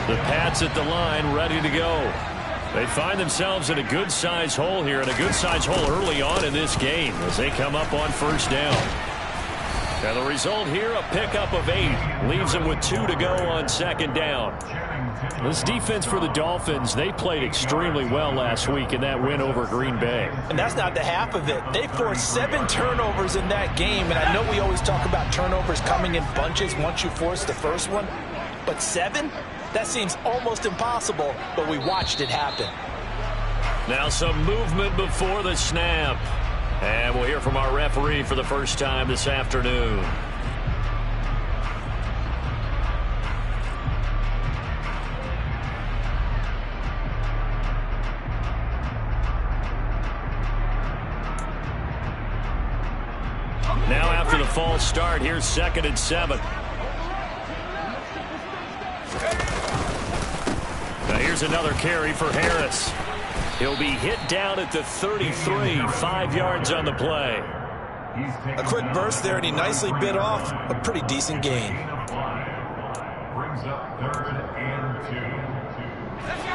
The Pats at the line, ready to go. They find themselves in a good-sized hole here, and a good-sized hole early on in this game as they come up on first down. And the result here, a pickup of 8. Leaves them with 2 to go on second down. This defense for the Dolphins, they played extremely well last week in that win over Green Bay. And that's not the half of it. They forced 7 turnovers in that game, and I know we always talk about turnovers coming in bunches once you force the first one, but 7? That seems almost impossible, but we watched it happen. Now some movement before the snap. And we'll hear from our referee for the first time this afternoon. Now after the false start, here's 2nd and 7. Now here's another carry for Harris. He'll be hit down at the 33, 5 yards on the play. A quick burst there, and he nicely bit off a pretty decent gain.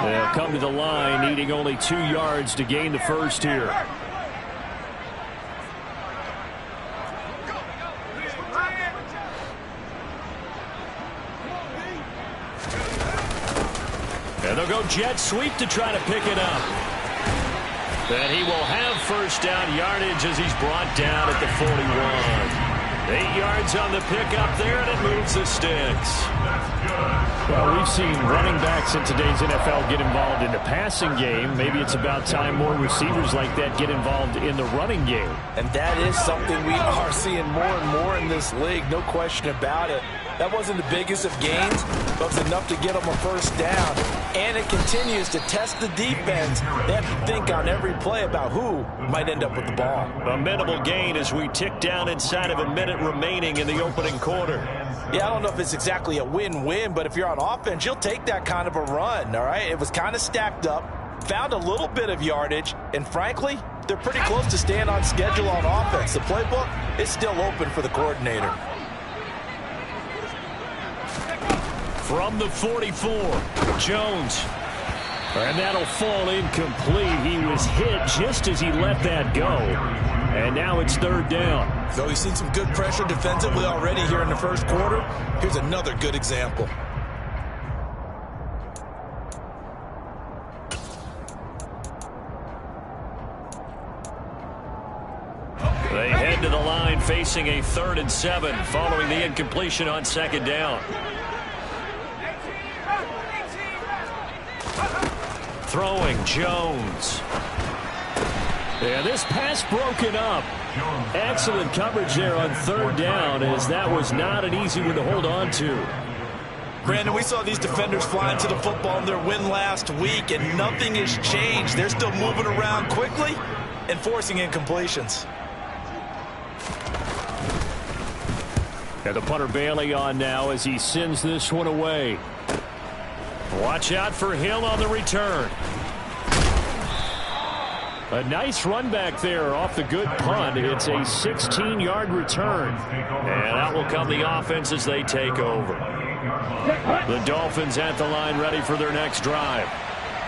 They'll come to the line, needing only 2 yards to gain the first here. And they'll go jet sweep to try to pick it up. And he will have first down yardage as he's brought down at the 41. 8 yards on the pickup there, and it moves the sticks. Well, we've seen running backs in today's NFL get involved in the passing game. Maybe it's about time more receivers like that get involved in the running game. And that is something we are seeing more and more in this league, no question about it. That wasn't the biggest of gains, but it was enough to get them a first down. And it continues to test the defense. They have to think on every play about who might end up with the ball. A minimal gain as we tick down inside of a minute remaining in the opening quarter. Yeah, I don't know if it's exactly a win-win, but if you're on offense, you'll take that kind of a run, all right? It was kind of stacked up, found a little bit of yardage, and frankly, they're pretty close to staying on schedule on offense. The playbook is still open for the coordinator. From the 44, Jones. And that'll fall incomplete. He was hit just as he let that go. And now it's 3rd down. So we've seen some good pressure defensively already here in the first quarter. Here's another good example. They head to the line facing a 3rd and 7 following the incompletion on 2nd down. Throwing Jones. Yeah, this pass broken up. Excellent coverage there on 3rd down, as that was not an easy one to hold on to. Brandon, we saw these defenders flying to the football in their win last week, and nothing has changed. They're still moving around quickly and forcing incompletions. And the punter Bailey on now as he sends this one away. Watch out for Hill on the return. A nice run back there off the good punt. It's a 16-yard return. And out will come the offense as they take over. The Dolphins at the line ready for their next drive.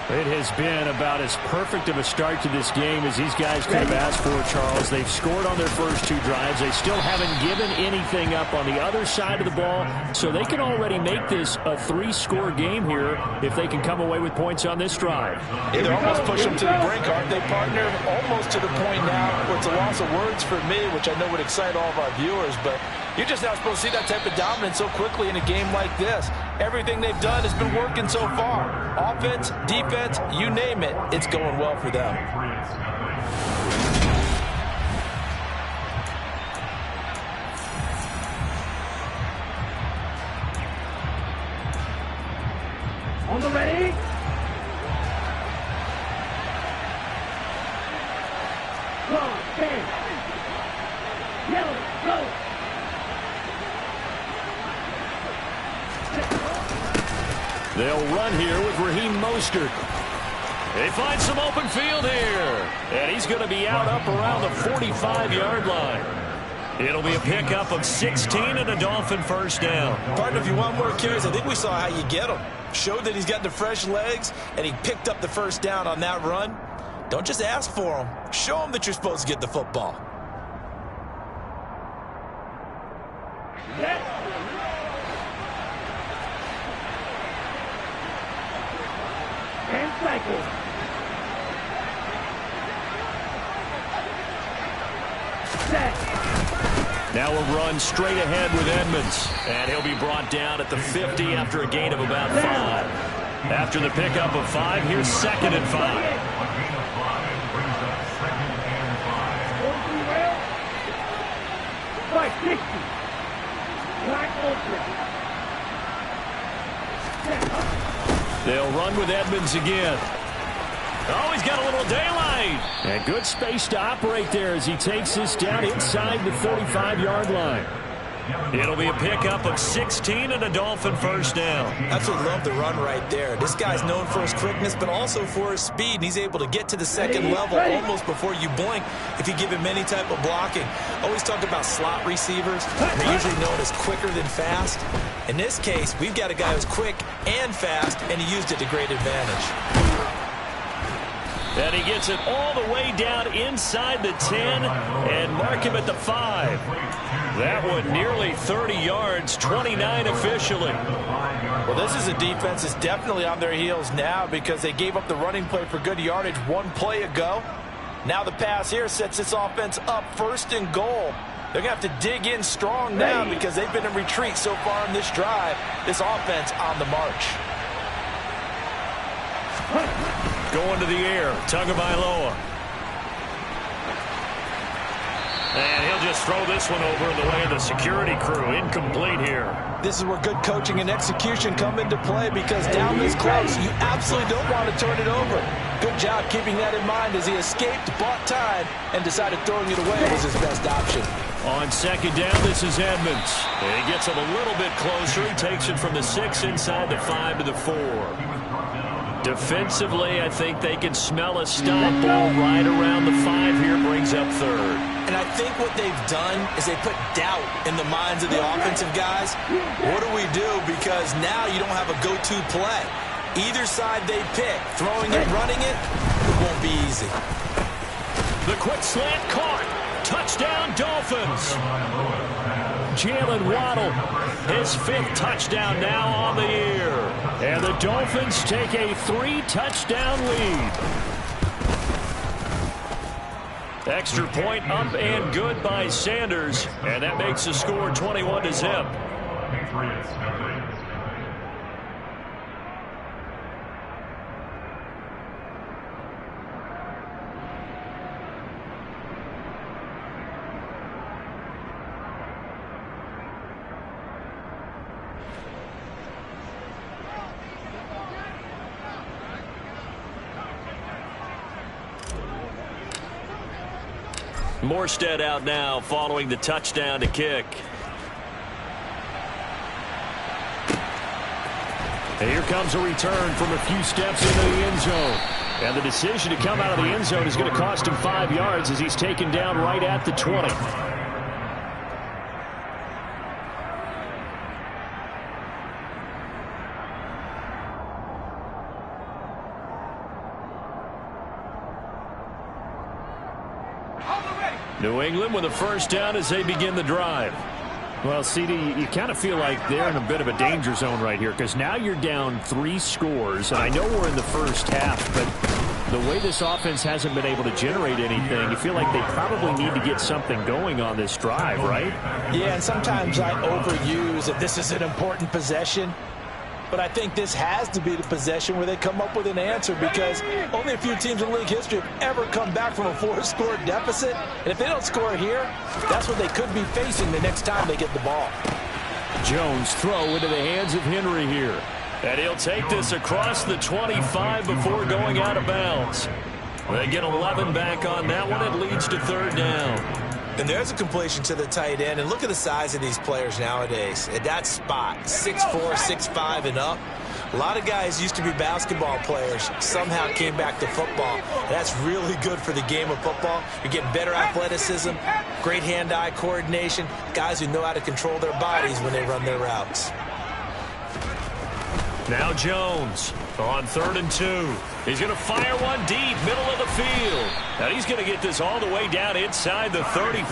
It has been about as perfect of a start to this game as these guys could have asked for, Charles. They've scored on their first 2 drives. They still haven't given anything up on the other side of the ball, so they can already make this a 3-score game here if they can come away with points on this drive. Yeah, they're almost pushing them to the brink, aren't they, partner? Almost to the point now where it's a loss of words for me, which I know would excite all of our viewers, but you're just not supposed to see that type of dominance so quickly in a game like this. Everything they've done has been working so far. Offense, defense, you name it, it's going well for them. On the ready. Go, stand. Yellow, go. They'll run here with Raheem Mostert. They find some open field here. And he's going to be out up around the 45-yard line. It'll be a pickup of 16 and a Dolphin first down. Partner, if you want more carries, I think we saw how you get him. Showed that he's got the fresh legs, and he picked up the first down on that run. Don't just ask for him. Show him that you're supposed to get the football. And cycle. Set. Now a run straight ahead with Edmonds. And he'll be brought down at the 50 after a gain of about 5. After the pickup of 5, here's 2nd and 5. By 60. Black ultra. They'll run with Edmonds again. Oh, he's got a little daylight. And good space to operate there as he takes this down inside the 35-yard line. It'll be a pickup of 16 and a Dolphin first down. Absolutely love the run right there. This guy's known for his quickness, but also for his speed. And he's able to get to the second level almost before you blink if you give him any type of blocking. Always talk about slot receivers. They're usually known as quicker than fast. In this case, we've got a guy who's quick and fast, and he used it to great advantage. And he gets it all the way down inside the 10 and mark him at the 5. That one nearly 30 yards, 29 officially. Well, this is a defense that's definitely on their heels now because they gave up the running play for good yardage one play ago. Now the pass here sets this offense up 1st and goal. They're going to have to dig in strong now because they've been in retreat so far in this drive. This offense on the march. Going to the air, Tagovailoa. And he'll just throw this one over in the way of the security crew. Incomplete here. This is where good coaching and execution come into play because down this close, you absolutely don't want to turn it over. Good job keeping that in mind as he escaped, bought time, and decided throwing it away was his best option. On 2nd down, this is Edmonds. And he gets him a little bit closer. He takes it from the 6 inside the 5 to the 4. Defensively, I think they can smell a stop. Ball right around the 5 here, brings up 3rd. And I think what they've done is they put doubt in the minds of the offensive guys. What do we do? Because now you don't have a go-to play. Either side they pick, throwing it, running it, it won't be easy. The quick slant caught. Touchdown, Dolphins. Jalen Waddle, his 5th touchdown now on the year. And the Dolphins take a 3-touchdown lead. Extra point up and good by Sanders. And that makes the score 21-0. Morstead out now following the touchdown to kick. And here comes a return from a few steps into the end zone. And the decision to come out of the end zone is going to cost him 5 yards as he's taken down right at the 20. New England with a first down as they begin the drive. Well, CD, you kind of feel like they're in a bit of a danger zone right here because now you're down 3 scores. And I know we're in the first half, but the way this offense hasn't been able to generate anything, you feel like they probably need to get something going on this drive, right? Yeah, and sometimes I overuse that this is an important possession. But I think this has to be the possession where they come up with an answer because only a few teams in league history have ever come back from a 4-score deficit. And if they don't score here, that's what they could be facing the next time they get the ball. Jones throw into the hands of Henry here. And he'll take this across the 25 before going out of bounds. They get 11 back on that one. It leads to 3rd down. And there's a completion to the tight end. And look at the size of these players nowadays. At that spot, 6'4", 6'5", and up. A lot of guys used to be basketball players, somehow came back to football. And that's really good for the game of football. You're getting better athleticism, great hand-eye coordination, guys who know how to control their bodies when they run their routes. Now Jones on 3rd and 2. He's going to fire one deep, middle of the field. Now he's going to get this all the way down inside the 35.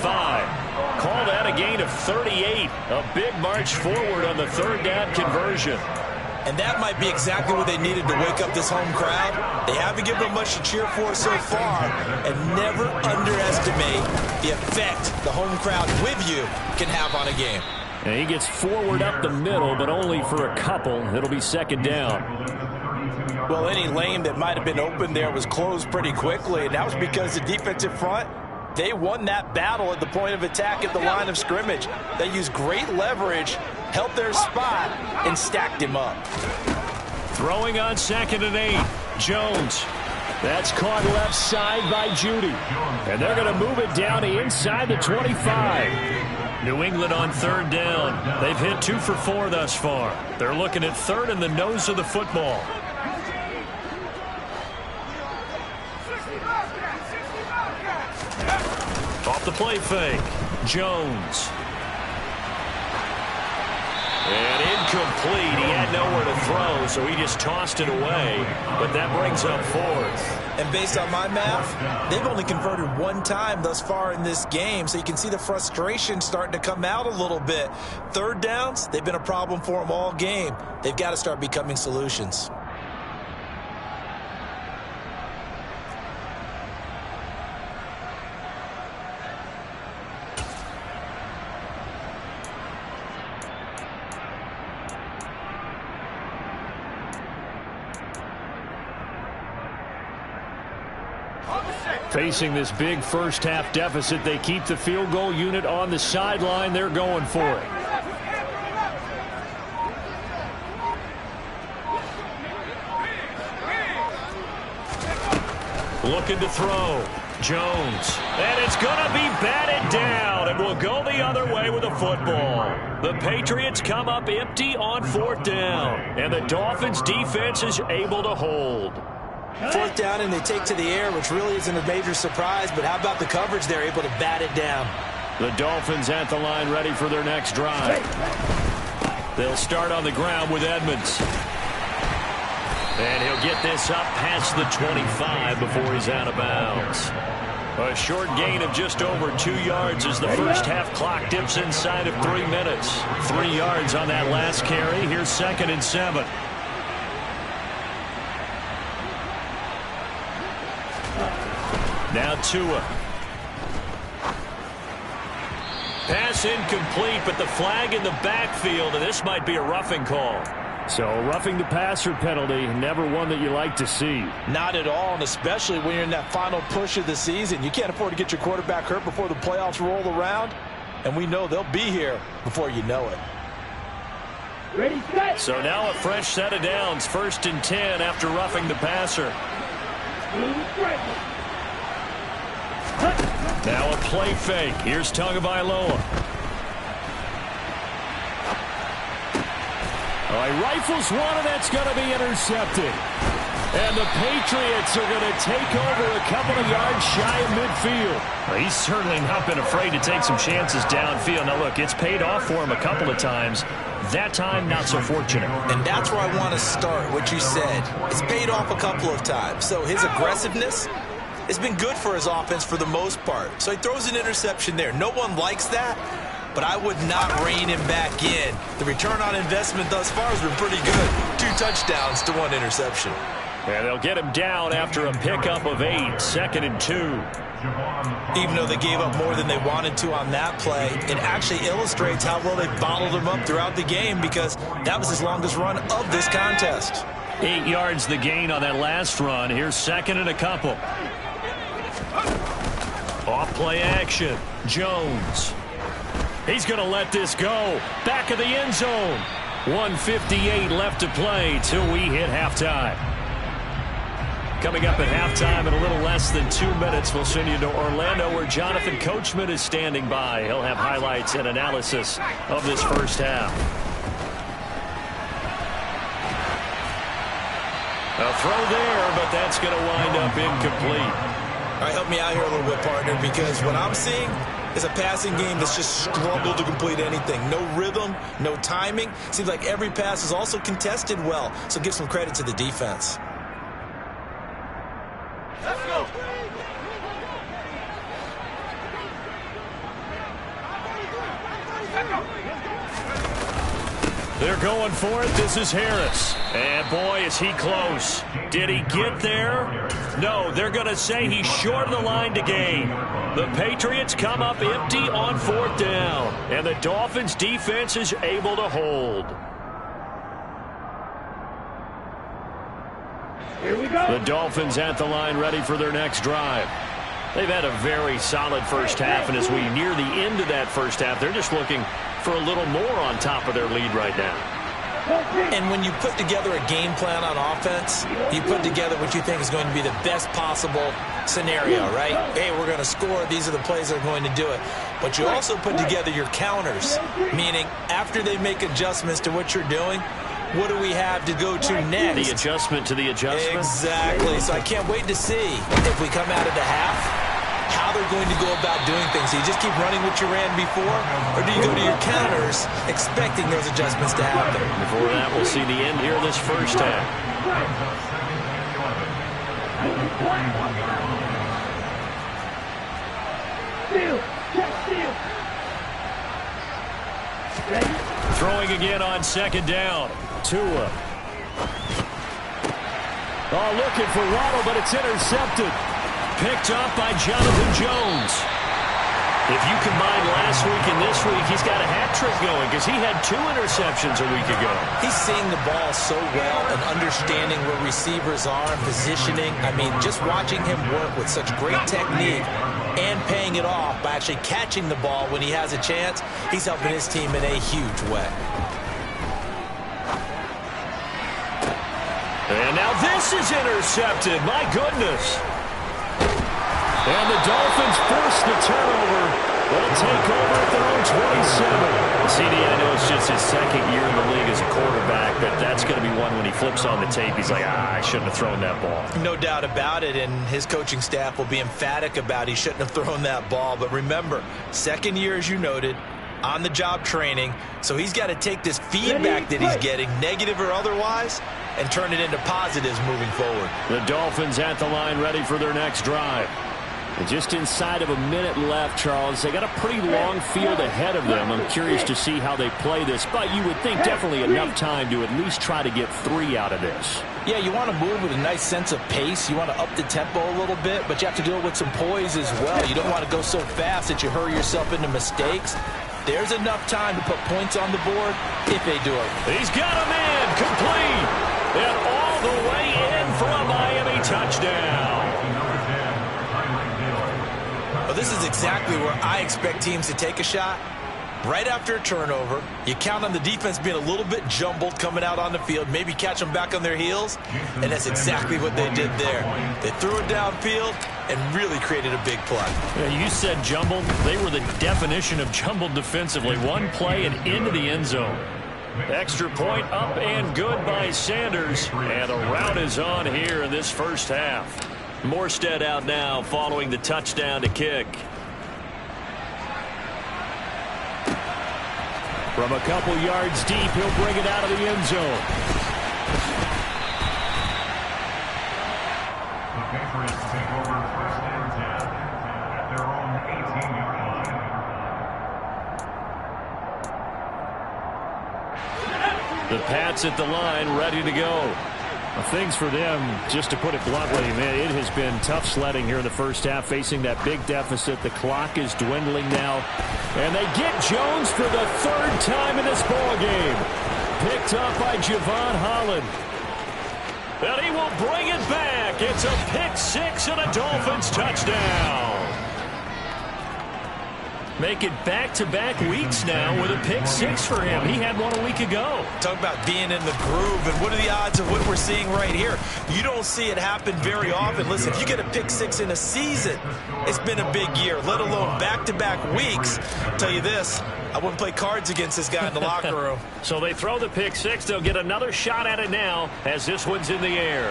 Call that a gain of 38. A big march forward on the 3rd down conversion. And that might be exactly what they needed to wake up this home crowd. They haven't given them much to cheer for so far. And never underestimate the effect the home crowd with you can have on a game. And he gets forward up the middle, but only for a couple. It'll be 2nd down. Well, any lane that might have been open there was closed pretty quickly, and that was because the defensive front, they won that battle at the point of attack at the line of scrimmage. They used great leverage, held their spot, and stacked him up. Throwing on 2nd and 8. Jones. That's caught left side by Judy. And they're going to move it down to inside the 25. New England on 3rd down. They've hit 2 for 4 thus far. They're looking at 3rd and the nose of the football. Off the play fake. Jones. And incomplete. He had nowhere to throw, so he just tossed it away. But that brings up 4th. And based on my math, they've only converted 1 time thus far in this game, so you can see the frustration starting to come out a little bit. 3rd downs, they've been a problem for them all game. They've got to start becoming solutions. Facing this big first-half deficit, they keep the field goal unit on the sideline. They're going for it. Looking to throw. Jones. And it's going to be batted down, and will go the other way with the football. The Patriots come up empty on 4th down, and the Dolphins' defense is able to hold. 4th down, and they take to the air, which really isn't a major surprise, but how about the coverage? They're able to bat it down. The Dolphins at the line ready for their next drive. They'll start on the ground with Edmonds. And he'll get this up past the 25 before he's out of bounds. A short gain of just over 2 yards as the first half clock dips inside of 3 minutes. 3 yards on that last carry. Here's 2nd and 7. Now Tua. Pass incomplete, but the flag in the backfield, and this might be a roughing call. So roughing the passer penalty, never one that you like to see. Not at all, and especially when you're in that final push of the season. You can't afford to get your quarterback hurt before the playoffs roll around, and we know they'll be here before you know it. Ready, set. So now a fresh set of downs, 1st and 10 after roughing the passer. Now a play fake. Here's Tagovailoa. He rifles one, and that's going to be intercepted. And the Patriots are going to take over a couple of yards shy of midfield. Well, he's certainly not been afraid to take some chances downfield. Now, look, it's paid off for him a couple of times. That time, not so fortunate. And that's where I want to start, what you said. It's paid off a couple of times. So his aggressiveness has been good for his offense for the most part. So he throws an interception there. No one likes that, but I would not rein him back in. The return on investment thus far has been pretty good. 2 touchdowns to 1 interception. And they'll get him down after a pickup of 8, 2nd and 2. Even though they gave up more than they wanted to on that play, it actually illustrates how well they bottled him up throughout the game, because that was his longest run of this contest. 8 yards the gain on that last run. Here's 2nd and a couple. Off play action. Jones. He's going to let this go. Back of the end zone. 1:58 left to play till we hit halftime. Coming up at halftime in a little less than 2 minutes, we'll send you to Orlando, where Jonathan Coachman is standing by. He'll have highlights and analysis of this first half. A throw there, but that's going to wind up incomplete. All right, help me out here a little bit, partner, because what I'm seeing, is a passing game that's just struggled to complete anything. No rhythm, no timing. Seems like every pass is also contested well, so give some credit to the defense. Let's go. They're going for it. This is Harris. And boy, is he close. Did he get there? No, they're going to say he's short of the line to gain. The Patriots come up empty on 4th down. And the Dolphins defense is able to hold. Here we go. The Dolphins at the line ready for their next drive. They've had a very solid first half, and as we near the end of that first half, they're just looking for a little more on top of their lead right now. And when you put together a game plan on offense, you put together what you think is going to be the best possible scenario, right? Hey, we're going to score. These are the plays that are going to do it. But you also put together your counters, meaning after they make adjustments to what you're doing, what do we have to go to next? The adjustment to the adjustment? Exactly. So I can't wait to see if we come out of the half, how they're going to go about doing things. Do you just keep running what you ran before, or do you go to your counters expecting those adjustments to happen? Before that, we'll see the end here of this first half. Steal. Check steal. Ready? Throwing again on 2nd down. Tua. Oh, looking for Waddle, but it's intercepted. Picked up by Jonathan Jones. If you combine last week and this week, he's got a hat trick going because he had 2 interceptions a week ago. He's seeing the ball so well and understanding where receivers are and positioning. I mean, just watching him work with such great technique and paying it off by actually catching the ball when he has a chance, he's helping his team in a huge way. And now this is intercepted. My goodness. And the Dolphins force the turnover. They'll take over at their own 27. CD, I know it's just his 2nd year in the league as a quarterback, but that's going to be one when he flips on the tape. He's like, I shouldn't have thrown that ball. No doubt about it, and his coaching staff will be emphatic about he shouldn't have thrown that ball. But remember, 2nd year, as you noted, on-the-job training, so he's got to take this feedback that he's getting, negative or otherwise, and turn it into positives moving forward. The Dolphins at the line ready for their next drive. And just inside of a minute left, Charles. They got a pretty long field ahead of them. I'm curious to see how they play this, but you would think definitely enough time to at least try to get 3 out of this. Yeah, you want to move with a nice sense of pace. You want to up the tempo a little bit, but you have to do it with some poise as well. You don't want to go so fast that you hurry yourself into mistakes. There's enough time to put points on the board if they do it. He's got a man complete. And all the way in for a Miami touchdown. Well, this is exactly where I expect teams to take a shot. Right after a turnover, you count on the defense being a little bit jumbled coming out on the field, maybe catch them back on their heels, and that's exactly what they did there. They threw it downfield and really created a big play. Yeah, you said jumbled. They were the definition of jumbled defensively. One play and into the end zone. Extra point up and good by Sanders, and a rout is on here in this first half. Morstead out now following the touchdown to kick. From a couple yards deep, he'll bring it out of the end zone. The Patriots take over 1st and 10 at their own 18-yard line. The Pats at the line, ready to go. Things for them, just to put it bluntly, man, it has been tough sledding here in the first half, facing that big deficit. The clock is dwindling now. And they get Jones for the 3rd time in this ball game. Picked up by Javon Holland. And he will bring it back. It's a pick 6 and a Dolphins touchdown. Make it back-to-back weeks now with a pick 6 for him. He had one a week ago. Talk about being in the groove, and what are the odds of what we're seeing right here? You don't see it happen very often. Listen, if you get a pick 6 in a season, it's been a big year, let alone back-to-back weeks. I'll tell you this, I wouldn't play cards against this guy in the locker room. So they throw the pick 6. They'll get another shot at it now as this one's in the air.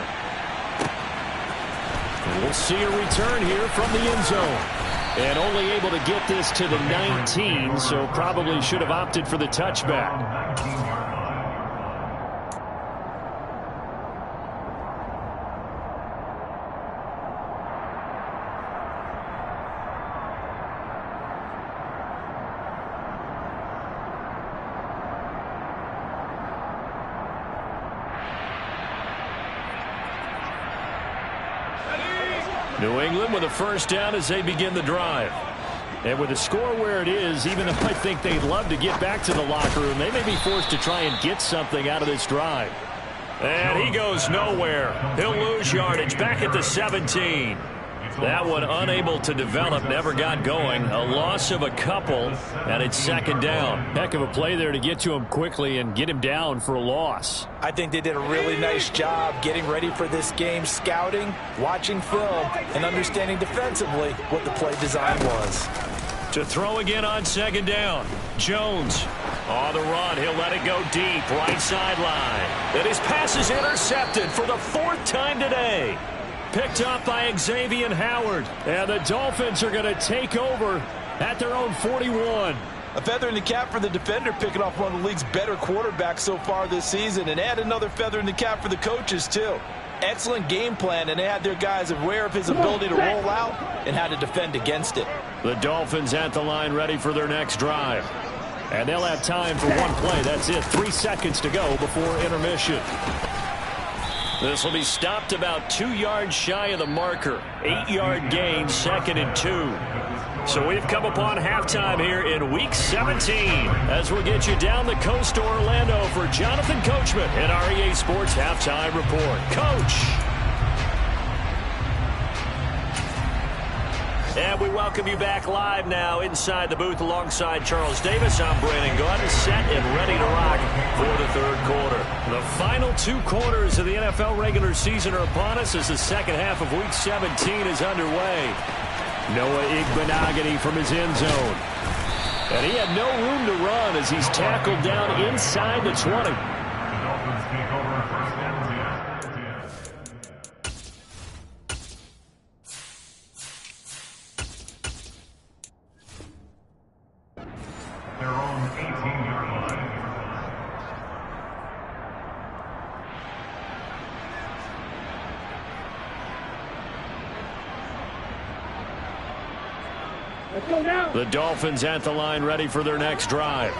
And we'll see a return here from the end zone. And only able to get this to the 19, so probably should have opted for the touchback. New England with a first down as they begin the drive. And with the score where it is, even though I think they'd love to get back to the locker room, they may be forced to try and get something out of this drive. And he goes nowhere. He'll lose yardage back at the 17. That one unable to develop, never got going. A loss of a couple, and it's second down. Heck of a play there to get to him quickly and get him down for a loss. I think they did a really nice job getting ready for this game, scouting, watching film, and understanding defensively what the play design was. To throw again on second down. Jones on the run. He'll let it go deep, right sideline. And his pass is intercepted for the fourth time today. Picked up by Xavier Howard. And the Dolphins are going to take over at their own 41. A feather in the cap for the defender, picking off one of the league's better quarterbacks so far this season, and add another feather in the cap for the coaches, too. Excellent game plan, and they had their guys aware of his ability to roll out and how to defend against it. The Dolphins at the line ready for their next drive. And they'll have time for one play. That's it. 3 seconds to go before intermission. This will be stopped about 2 yards shy of the marker. 8-yard gain, 2nd and 2. So we've come upon halftime here in Week 17 as we'll get you down the coast to Orlando for Jonathan Coachman at our EA Sports Halftime Report. Coach! And we welcome you back live now inside the booth alongside Charles Davis. I'm Brandon Gaudin, set and ready to rock for the third quarter. The final 2 quarters of the NFL regular season are upon us as the second half of Week 17 is underway. Noah Igbenogany from his end zone. And he had no room to run as he's tackled down inside the 20. The Dolphins take over first down 10. Their own 18-yard line. Let's go now. The Dolphins at the line ready for their next drive.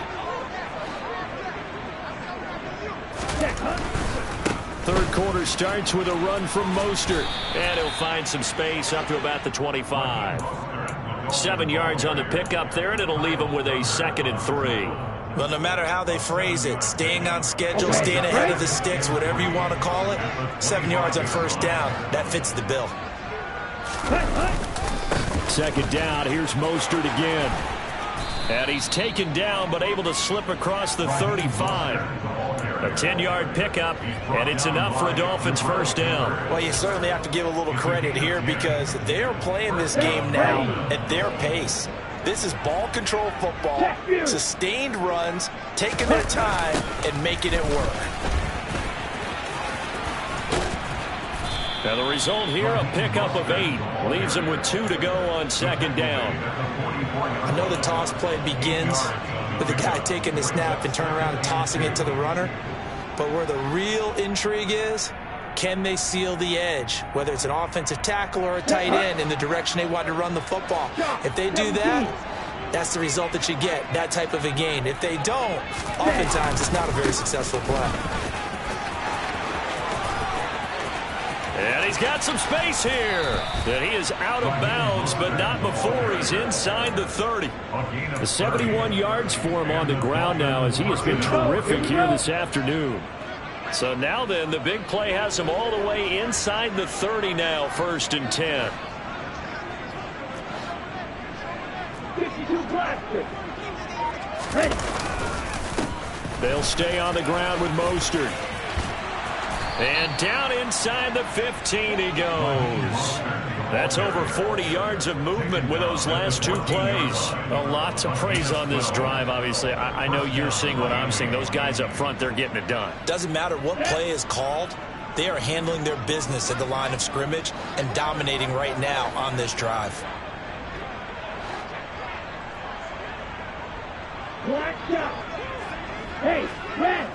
Third quarter starts with a run from Mostert. And he'll find some space up to about the 25. 7 yards on the pickup there, and it'll leave him with a 2nd and 3. Well, no matter how they phrase it, staying on schedule, staying ahead of the sticks, whatever you want to call it, 7 yards on first down, that fits the bill. Second down, here's Mostert again. And he's taken down but able to slip across the 35. A 10-yard pickup, and it's enough for a Dolphins first down. Well, you certainly have to give a little credit here because they're playing this game now at their pace. This is ball control football, sustained runs, taking their time and making it work. Now the result here, a pickup of 8. Leaves him with 2 to go on second down. I know the toss play begins with the guy taking the snap and turning around and tossing it to the runner. But where the real intrigue is, can they seal the edge, whether it's an offensive tackle or a tight end in the direction they want to run the football? If they do that, that's the result that you get, that type of a gain. If they don't, oftentimes it's not a very successful play. And he's got some space here. And he is out of bounds, but not before he's inside the 30. The 71 yards for him on the ground now as he has been terrific here this afternoon. So now then, the big play has him all the way inside the 30 now, 1st and 10. 52 plastic. Ready. They'll stay on the ground with Mostert. And down inside the 15 he goes. That's over 40 yards of movement with those last 2 plays. A lot to praise on this drive, obviously. I know you're seeing what I'm seeing. Those guys up front, they're getting it done. Doesn't matter what play is called, they are handling their business at the line of scrimmage and dominating right now on this drive. Black out. Hey, red.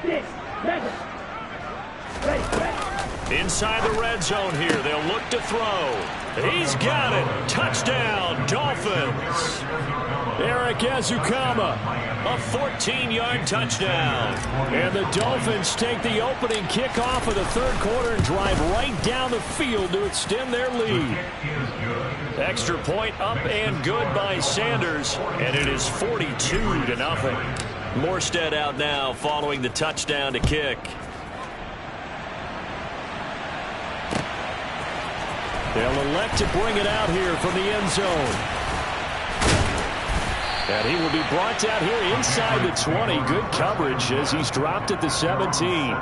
This, Madden. Ready. Inside the red zone here. They'll look to throw. He's got it. Touchdown, Dolphins. Eric Ezukama, a 14-yard touchdown. And the Dolphins take the opening kickoff of the third quarter and drive right down the field to extend their lead. Extra point up and good by Sanders, and it is 42-0. Morstead out now following the touchdown to kick. They'll elect to bring it out here from the end zone. And he will be brought down here inside the 20. Good coverage as he's dropped at the 17.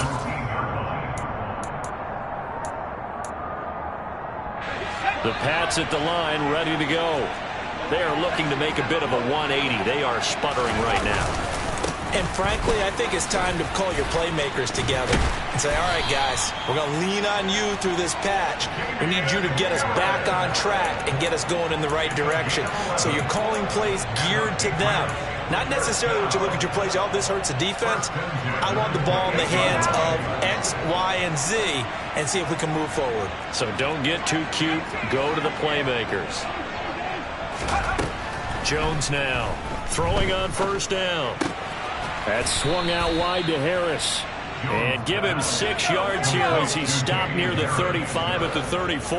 The Pats at the line ready to go. They are looking to make a bit of a 180. They are sputtering right now. And frankly, I think it's time to call your playmakers together and say, all right, guys, we're going to lean on you through this patch. We need you to get us back on track and get us going in the right direction. So you're calling plays geared to them. Not necessarily what you look at your plays, oh, this hurts the defense. I want the ball in the hands of X, Y, and Z and see if we can move forward. So don't get too cute. Go to the playmakers. Jones now throwing on first down. That swung out wide to Harris. And give him 6 yards here as he stopped near the 35 at the 34.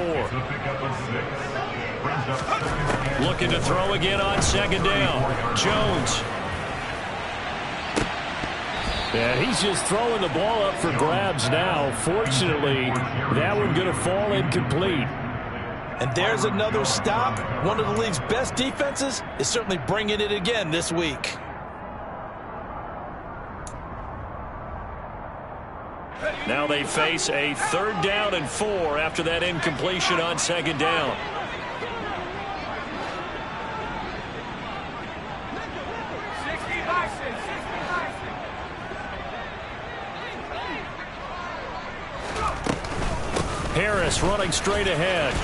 Looking to throw again on second down. Jones. And he's just throwing the ball up for grabs now. Fortunately, that one going to fall incomplete. And there's another stop. One of the league's best defenses is certainly bringing it again this week. Now they face a 3rd down and 4 after that incompletion on second down. Harris running straight ahead.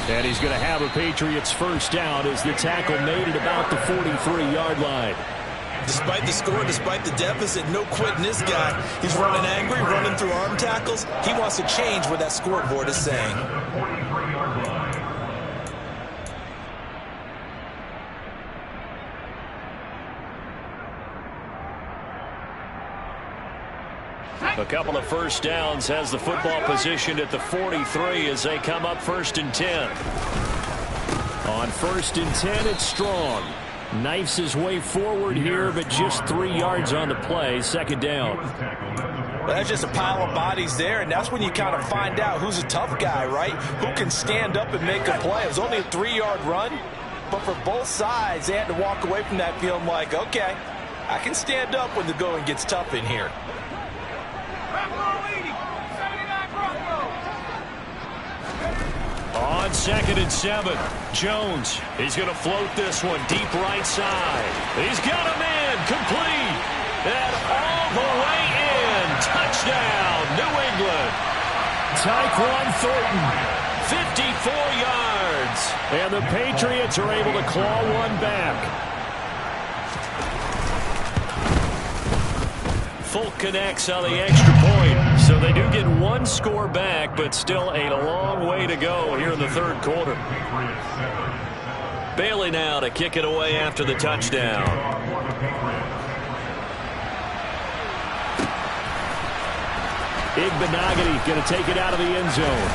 And he's going to have a Patriots first down as the tackle made at about the 43-yard line. Despite the score, despite the deficit, no quitting this guy. He's running angry, running through arm tackles. He wants to change what that scoreboard is saying. A couple of first downs has the football positioned at the 43 as they come up 1st and 10. On 1st and 10, it's Strong. Knifes his way forward here, but just 3 yards on the play. Second down. Well, that's just a pile of bodies there, and that's when you kind of find out who's a tough guy, right? Who can stand up and make a play. It was only a 3-yard run, but for both sides, they had to walk away from that feeling like, okay, I can stand up when the going gets tough in here. On 2nd and 7, Jones. He's going to float this one deep right side. He's got him in, complete, and all the way in. Touchdown, New England. Tyquan Thornton, 54 yards. And the Patriots are able to claw one back. Folk connects on the extra point, so they do get one score back, but still a long way to go here in the third quarter. Bailey now to kick it away after the touchdown. Igbenogany going to take it out of the end zone.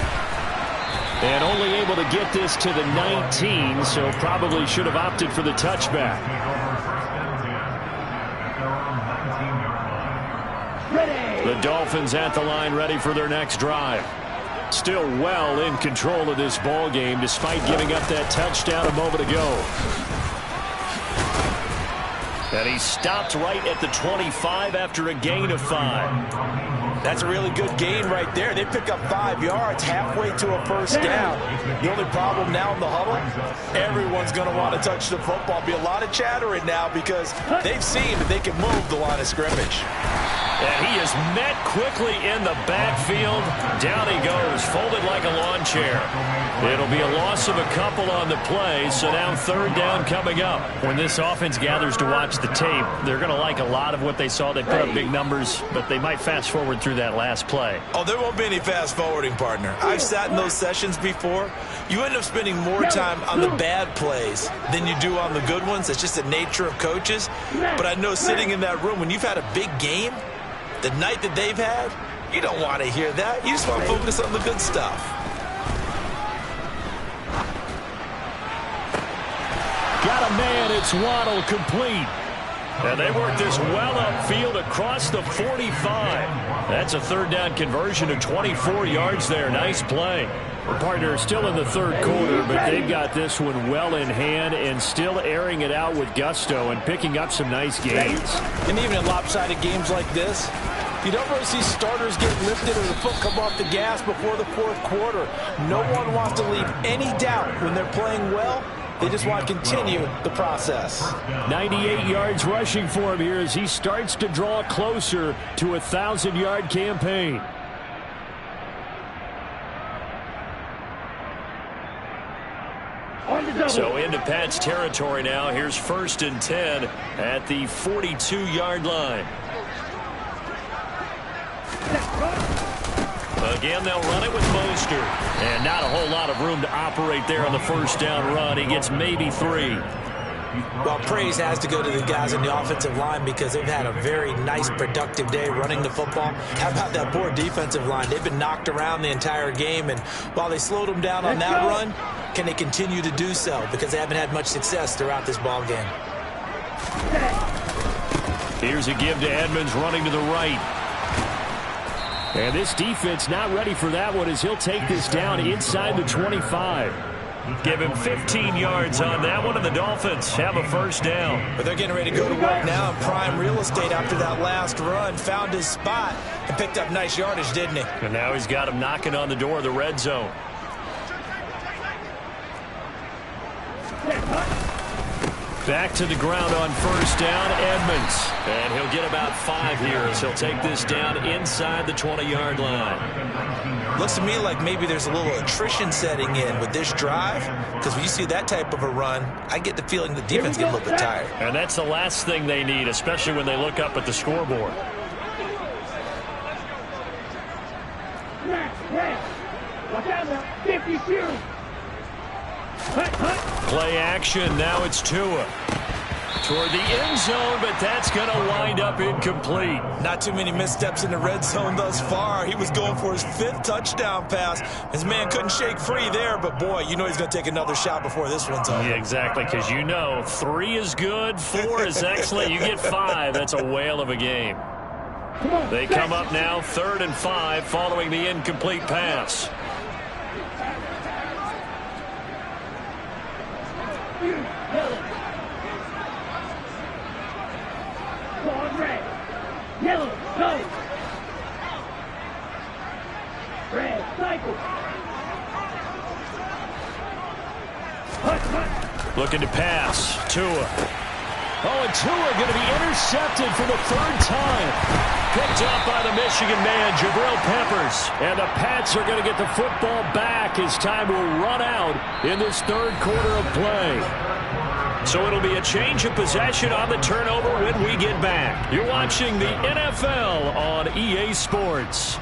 And only able to get this to the 19, so probably should have opted for the touchback. The Dolphins at the line ready for their next drive. Still well in control of this ball game despite giving up that touchdown a moment ago. And he stopped right at the 25 after a gain of 5. That's a really good gain right there. They pick up 5 yards halfway to a first down. The only problem now in the huddle, everyone's going to want to touch the football. Be a lot of chattering now because they've seen that they can move the line of scrimmage. And he is met quickly in the backfield. Down he goes, folded like a lawn chair. It'll be a loss of a couple on the play, so now third down coming up. When this offense gathers to watch the tape, they're going to like a lot of what they saw. They put up big numbers, but they might fast forward through that last play. Oh, there won't be any fast forwarding, partner. I've sat in those sessions before. You end up spending more time on the bad plays than you do on the good ones. It's just the nature of coaches. But I know sitting in that room, when you've had a big game, the night that they've had, you don't want to hear that. You just want to focus on the good stuff. Got a man, it's Waddle, complete. And they work this well upfield across the 45. That's a third down conversion of 24 yards there. Nice play. The partner still in the third quarter, but they've got this one well in hand and still airing it out with gusto and picking up some nice gains. And even in lopsided games like this, you don't really see starters get lifted or the foot come off the gas before the fourth quarter. No one wants to leave any doubt when they're playing well. They just want to continue the process. 98 yards rushing for him here as he starts to draw closer to a 1,000-yard campaign. So into Pat's territory now. Here's 1st and 10 at the 42-yard line. Again, they'll run it with Mostert. And not a whole lot of room to operate there on the first down run. He gets maybe 3. Well, praise has to go to the guys on the offensive line because they've had a very nice, productive day running the football. How about that poor defensive line? They've been knocked around the entire game, and while they slowed them down on that run, can they continue to do so? Because they haven't had much success throughout this ball game. Here's a give to Edmonds running to the right. And this defense not ready for that one as he'll take this down inside the 25. Give him 15 yards on that one, and the Dolphins have a first down. But they're getting ready to go to work now in prime real estate after that last run. Found his spot and picked up nice yardage, didn't he? And now he's got him knocking on the door of the red zone. Back to the ground on first down, Edmonds. And he'll get about 5 here as he'll take this down inside the 20-yard line. Looks to me like maybe there's a little attrition setting in with this drive, because when you see that type of a run, I get the feeling the defense gets a little bit tired. And that's the last thing they need, especially when they look up at the scoreboard. Watch out now. 52. Play action. Now it's Tua. Toward the end zone, but that's going to wind up incomplete. Not too many missteps in the red zone thus far. He was going for his 5th touchdown pass. His man couldn't shake free there, but boy, you know he's going to take another shot before this one's over. Yeah, exactly, because you know 3 is good, 4 is excellent. You get 5, that's a whale of a game. They come up now 3rd and 5 following the incomplete pass. Yellow, go! Red, cycle! Looking to pass. Tua. Oh, and Tua going to be intercepted for the 3rd time. Picked up by the Michigan man, Jabril Peppers. And the Pats are going to get the football back as time will run out in this 3rd quarter of play. So it'll be a change of possession on the turnover when we get back. You're watching the NFL on EA Sports.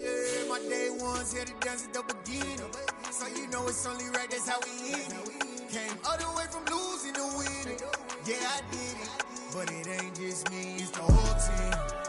Yeah, my day ones here to dance at the beginning. So you know it's only right, that's how we end it. Came all the way from losing to winning. Yeah, I did it. But it ain't just me, it's the whole team.